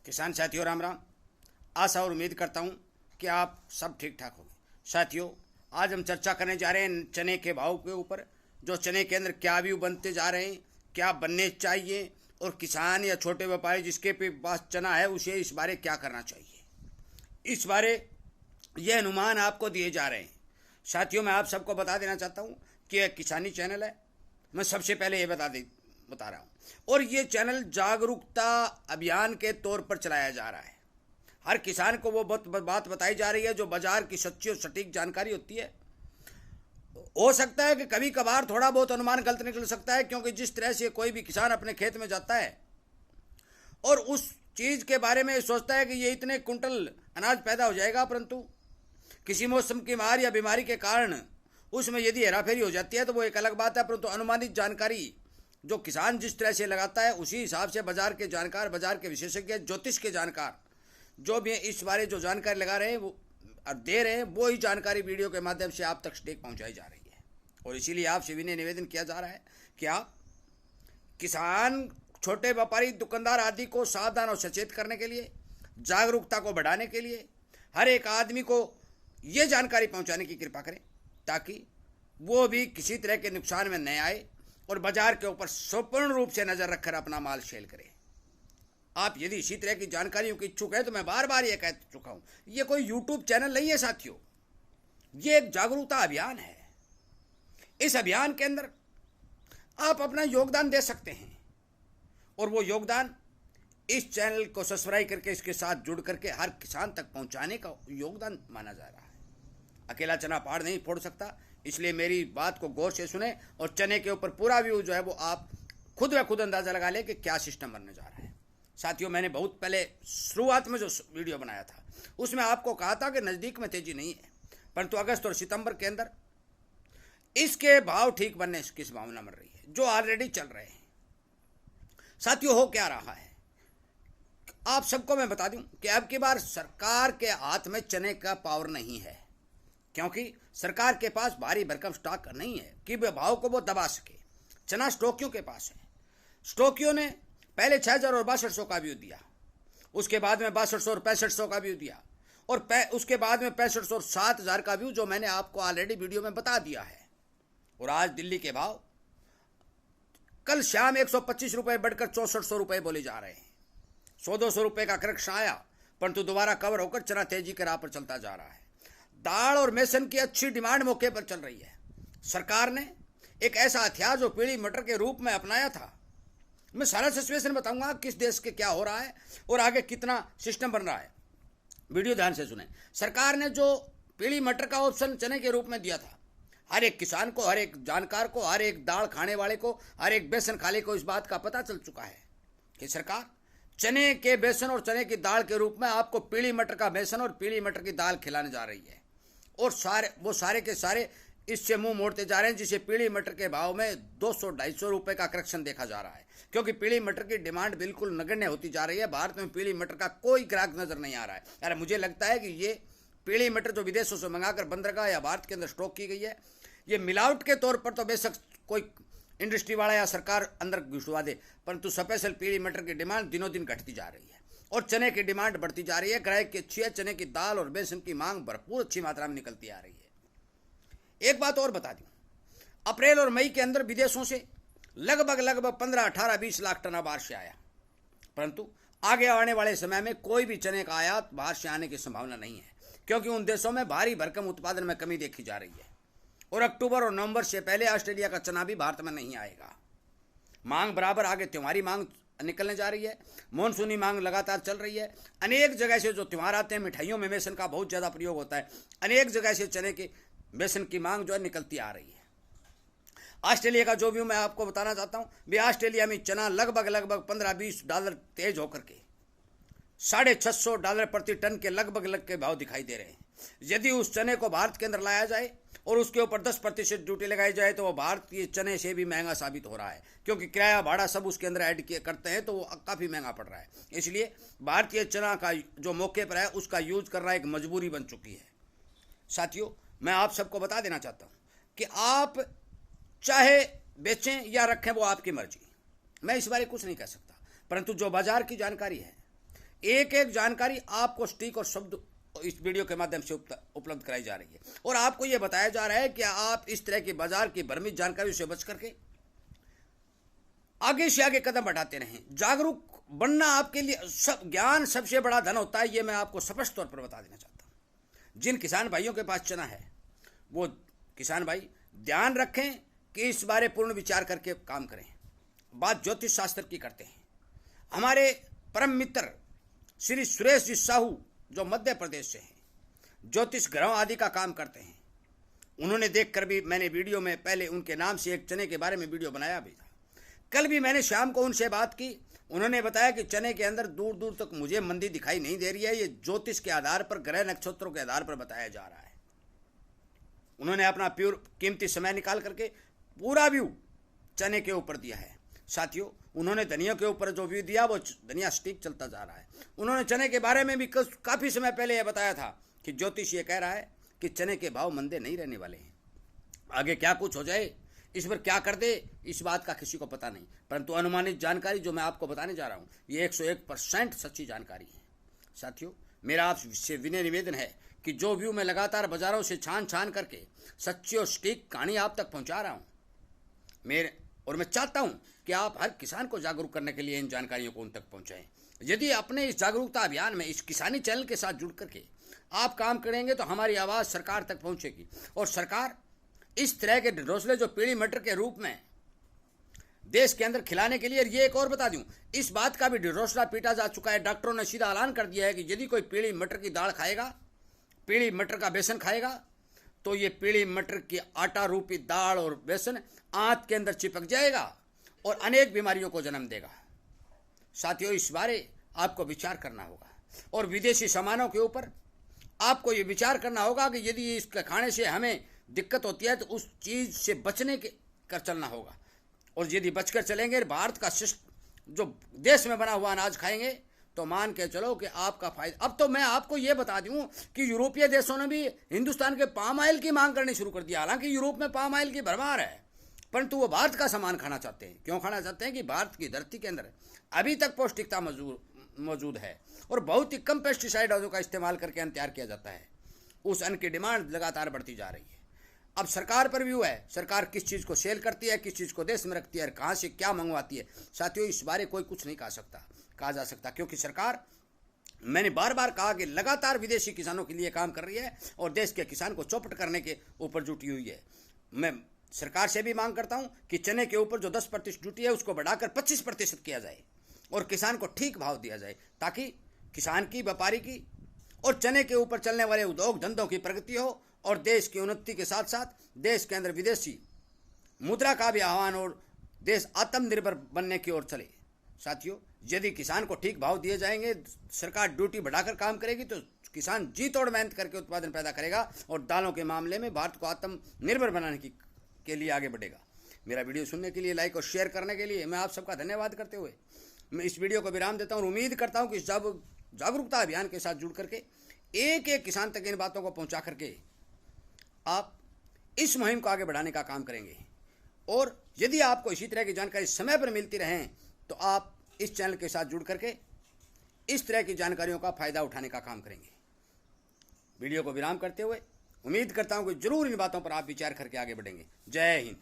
किसान साथियों राम राम। आशा और उम्मीद करता हूँ कि आप सब ठीक ठाक होंगे। साथियों, आज हम चर्चा करने जा रहे हैं चने के भाव के ऊपर। जो चने के अंदर क्या व्यू बनते जा रहे हैं, क्या बनने चाहिए, और किसान या छोटे व्यापारी जिसके पास चना है उसे इस बारे क्या करना चाहिए, इस बारे ये अनुमान आपको दिए जा रहे हैं। साथियों, मैं आप सबको बता देना चाहता हूँ कि यह किसानी चैनल है। मैं सबसे पहले ये बता रहा हूँ, और ये चैनल जागरूकता अभियान के तौर पर चलाया जा रहा है। हर किसान को वो बात बताई जा रही है जो बाजार की सच्ची और सटीक जानकारी होती है। हो सकता है कि कभी कभार थोड़ा बहुत अनुमान गलत निकल सकता है, क्योंकि जिस तरह से कोई भी किसान अपने खेत में जाता है और उस चीज़ के बारे में सोचता है कि ये इतने कुंटल अनाज पैदा हो जाएगा, परंतु किसी मौसम की मार या बीमारी के कारण उसमें यदि हेराफेरी हो जाती है तो वो एक अलग बात है। परंतु अनुमानित जानकारी जो किसान जिस तरह से लगाता है उसी हिसाब से बाजार के जानकार, बाजार के विशेषज्ञ, ज्योतिष के जानकार जो भी इस बारे जो जानकारी लगा रहे हैं वो दे रहे हैं, वो ही जानकारी वीडियो के माध्यम से आप तक सटीक पहुंचाई जा रही है। और इसीलिए आपसे विनय निवेदन किया जा रहा है कि आप किसान, छोटे व्यापारी, दुकानदार आदि को सावधान और सचेत करने के लिए, जागरूकता को बढ़ाने के लिए हर एक आदमी को ये जानकारी पहुंचाने की कृपा करें, ताकि वो भी किसी तरह के नुकसान में न आए और बाजार के ऊपर संपूर्ण रूप से नज़र रखकर अपना माल सेल करें। आप यदि इसी तरह की जानकारियों की इच्छुक है तो मैं बार बार ये कह चुका हूँ, ये कोई यूट्यूब चैनल नहीं है साथियों, ये एक जागरूकता अभियान है। इस अभियान के अंदर आप अपना योगदान दे सकते हैं, और वो योगदान इस चैनल को सब्सक्राइब करके इसके साथ जुड़ करके हर किसान तक पहुंचाने का योगदान माना जा रहा है। अकेला चना पहाड़ नहीं फोड़ सकता, इसलिए मेरी बात को गौर से सुने और चने के ऊपर पूरा व्यू जो है वो आप खुद व खुद अंदाज़ा लगा लें कि क्या सिस्टम बनने जा रहा है। साथियों, मैंने बहुत पहले शुरुआत में जो वीडियो बनाया था उसमें आपको कहा था कि नज़दीक में तेज़ी नहीं है, परंतु अगस्त और सितंबर के अंदर इसके भाव ठीक बनने की संभावना बन रही है, जो ऑलरेडी चल रहे हैं। साथियों, हो क्या रहा है आप सबको मैं बता दूं कि अब की बार सरकार के हाथ में चने का पावर नहीं है, क्योंकि सरकार के पास भारी भरकम स्टॉक नहीं है कि वे भाव को वो दबा सके। चना स्टॉकियों के पास है। स्टॉकियों ने पहले 6,000 और 6200 का व्यू दिया, उसके बाद में 6200 और 6500 का व्यू दिया, और उसके बाद में 6500 और 7,000 का व्यू जो मैंने आपको ऑलरेडी वीडियो में बता दिया है। और आज दिल्ली के भाव कल शाम 125 रुपये बढ़कर 6400 रुपये बोले जा रहे हैं। 100-200 रुपये का करेक्शन आया, परंतु दोबारा कवर होकर चना तेजी के राह पर चलता जा रहा है। दाल और मेसन की अच्छी डिमांड मौके पर चल रही है। सरकार ने एक ऐसा हथियार जो पीली मटर के रूप में अपनाया था, मैं सारा सिचुएशन बताऊंगा किस देश के क्या हो रहा है और आगे कितना सिस्टम बन रहा है। वीडियो ध्यान से सुने। सरकार ने जो पीली मटर का ऑप्शन चने के रूप में दिया था, हर एक किसान को, हर एक जानकार को, हर एक दाल खाने वाले को, हर एक बेसन खाने को इस बात का पता चल चुका है कि सरकार चने के बेसन और चने की दाल के रूप में आपको पीली मटर का बेसन और पीली मटर की दाल खिलाने जा रही है। और सारे के सारे इससे मुंह मोड़ते जा रहे हैं, जिसे पीली मटर के भाव में 200-250 रुपये का करेक्शन देखा जा रहा है, क्योंकि पीली मटर की डिमांड बिल्कुल नगण्य होती जा रही है। भारत में पीली मटर का कोई ग्राहक नजर नहीं आ रहा है। यार, मुझे लगता है कि ये पीली मटर जो विदेशों से मंगाकर बंदरगाह या भारत के अंदर स्टॉक की गई है, ये मिलावट के तौर पर तो बेशक कोई इंडस्ट्री वाला या सरकार अंदर घुसवा दे, परंतु स्पेशल पीली मटर की डिमांड दिनों दिन घटती जा रही है और चने की डिमांड बढ़ती जा रही है। ग्राहक की अच्छी है, चने की दाल और बेसन की मांग भरपूर अच्छी मात्रा में निकलती आ रही है। एक बात और बता दूं, अप्रैल और मई के अंदर विदेशों से लगभग 15-18-20 लाख टन बाहर से आया, परंतु आगे आने वाले समय में कोई भी चने का आयात बाहर से आने की संभावना नहीं है, क्योंकि उन देशों में भारी भरकम उत्पादन में कमी देखी जा रही है। और अक्टूबर और नवंबर से पहले ऑस्ट्रेलिया का चना भी भारत में नहीं आएगा। मांग बराबर आगे त्योहारी मांग निकलने जा रही है, मानसूनी मांग लगातार चल रही है। अनेक जगह से जो त्यौहार आते हैं, मिठाइयों में बेसन का बहुत ज़्यादा प्रयोग होता है, अनेक जगह से चने के बेसन की मांग जो है निकलती आ रही है। ऑस्ट्रेलिया का जो भी मैं आपको बताना चाहता हूँ, भी ऑस्ट्रेलिया में चना लगभग $15-20 तेज होकर के $650 प्रति टन के लगभग के भाव दिखाई दे रहे हैं। यदि उस चने को भारत के अंदर लाया जाए और उसके ऊपर 10% ड्यूटी लगाई जाए तो वो भारतीय चने से भी महंगा साबित हो रहा है, क्योंकि किराया भाड़ा सब उसके अंदर ऐड किए करते हैं, तो वो काफ़ी महंगा पड़ रहा है। इसलिए भारतीय चना का जो मौके पर है उसका यूज करना एक मजबूरी बन चुकी है। साथियों, मैं आप सबको बता देना चाहता हूँ कि आप चाहे बेचें या रखें वो आपकी मर्जी, मैं इस बारे कुछ नहीं कह सकता, परंतु जो बाजार की जानकारी है एक एक जानकारी आपको सटीक और शब्द इस वीडियो के माध्यम से उपलब्ध कराई जा रही है और आपको यह बताया जा रहा है कि आप इस तरह की बाजार की भ्रमित जानकारियों से बच करके आगे से आगे कदम बढ़ाते रहें। जागरूक बनना आपके लिए ज्ञान सबसे बड़ा धन होता है, ये मैं आपको स्पष्ट तौर पर बता देना चाहता हूं। जिन किसान भाइयों के पास चना है वो किसान भाई ध्यान रखें कि इस बारे पूर्ण विचार करके काम करें। बात ज्योतिष शास्त्र की करते हैं। हमारे परम मित्र श्री सुरेश जी साहू जो मध्य प्रदेश से हैं, ज्योतिष ग्रहों आदि का काम करते हैं, उन्होंने देखकर भी मैंने वीडियो में पहले उनके नाम से एक चने के बारे में वीडियो बनाया भी था। कल भी मैंने शाम को उनसे बात की, उन्होंने बताया कि चने के अंदर दूर दूर तक मुझे मंदी दिखाई नहीं दे रही है, ये ज्योतिष के आधार पर ग्रह नक्षत्रों के आधार पर बताया जा रहा है। उन्होंने अपना प्योर कीमती समय निकाल करके पूरा व्यू चने के ऊपर दिया है। साथियों, उन्होंने धनिया के ऊपर जो व्यू दिया वो धनिया स्टिक चलता जा रहा है। उन्होंने चने के बारे में भी काफ़ी समय पहले यह बताया था कि ज्योतिष ये कह रहा है कि चने के भाव मंदे नहीं रहने वाले हैं। आगे क्या कुछ हो जाए, इस पर क्या कर दे, इस बात का किसी को पता नहीं, परंतु अनुमानित जानकारी जो मैं आपको बताने जा रहा हूँ ये 101% सच्ची जानकारी है। साथियों, मेरा आपसे विनय निवेदन है कि जो व्यू मैं लगातार बाजारों से छान छान करके सच्ची और सटीक कहानी आप तक पहुँचा रहा हूँ, मैं चाहता हूँ कि आप हर किसान को जागरूक करने के लिए इन जानकारियों को उन तक पहुँचाएं। यदि अपने इस जागरूकता अभियान में इस किसानी चैनल के साथ जुड़ करके आप काम करेंगे तो हमारी आवाज़ सरकार तक पहुँचेगी और सरकार इस तरह के ढोसले जो पीली मटर के रूप में देश के अंदर खिलाने के लिए, ये एक और बता दूं, इस बात का भी ढोसला पीटा जा चुका है। डॉक्टरों ने सीधा ऐलान कर दिया है कि यदि कोई पीली मटर की दाल खाएगा, पीली मटर का बेसन खाएगा, तो ये पीली मटर की आटा रूपी दाल और बेसन आंत के अंदर चिपक जाएगा और अनेक बीमारियों को जन्म देगा। साथियों, इस बारे आपको विचार करना होगा और विदेशी सामानों के ऊपर आपको ये विचार करना होगा कि यदि इसके खाने से हमें दिक्कत होती है तो उस चीज़ से बचने के कर चलना होगा। और यदि बचकर चलेंगे, भारत का जो देश में बना हुआ अनाज खाएंगे तो मान के चलो कि आपका फायदा। अब तो मैं आपको ये बता दूं कि यूरोपीय देशों ने भी हिंदुस्तान के पाम ऑयल की मांग करनी शुरू कर दिया। हालांकि यूरोप में पाम ऑयल की भरमार है, परंतु वो भारत का सामान खाना चाहते हैं। क्यों खाना चाहते हैं कि भारत की धरती के अंदर अभी तक पौष्टिकता मौजूद है और बहुत ही कम पेस्टिसाइडों का इस्तेमाल करके अन्न तैयार किया जाता है। उस अन्न की डिमांड लगातार बढ़ती जा रही है। अब सरकार पर व्यू है, सरकार किस चीज़ को सेल करती है, किस चीज़ को देश में रखती है, कहाँ से क्या मंगवाती है। साथियों, इस बारे कोई कुछ नहीं कहा जा सकता क्योंकि सरकार, मैंने बार बार कहा कि लगातार विदेशी किसानों के लिए काम कर रही है और देश के किसान को चौपट करने के ऊपर जुटी हुई है। मैं सरकार से भी मांग करता हूं कि चने के ऊपर जो 10% ड्यूटी है उसको बढ़ाकर 25% किया जाए और किसान को ठीक भाव दिया जाए, ताकि किसान की, व्यापारी की और चने के ऊपर चलने वाले उद्योग धंधों की प्रगति हो और देश की उन्नति के साथ साथ देश के अंदर विदेशी मुद्रा का भी आह्वान और देश आत्मनिर्भर बनने की ओर चले। साथियों, यदि किसान को ठीक भाव दिए जाएंगे, सरकार ड्यूटी बढ़ाकर काम करेगी तो किसान जी तोड़ मेहनत करके उत्पादन पैदा करेगा और दालों के मामले में भारत को आत्मनिर्भर बनाने के लिए आगे बढ़ेगा। मेरा वीडियो सुनने के लिए, लाइक और शेयर करने के लिए मैं आप सबका धन्यवाद करते हुए मैं इस वीडियो को विराम देता हूँ और उम्मीद करता हूँ कि इस जागरूकता अभियान के साथ जुड़ करके एक एक किसान तक इन बातों को पहुँचा करके आप इस मुहिम को आगे बढ़ाने का काम करेंगे। और यदि आपको इसी तरह की जानकारी समय पर मिलती रहें तो आप इस चैनल के साथ जुड़ करके इस तरह की जानकारियों का फ़ायदा उठाने का काम करेंगे। वीडियो को विराम करते हुए उम्मीद करता हूं कि जरूर इन बातों पर आप विचार करके आगे बढ़ेंगे। जय हिंद।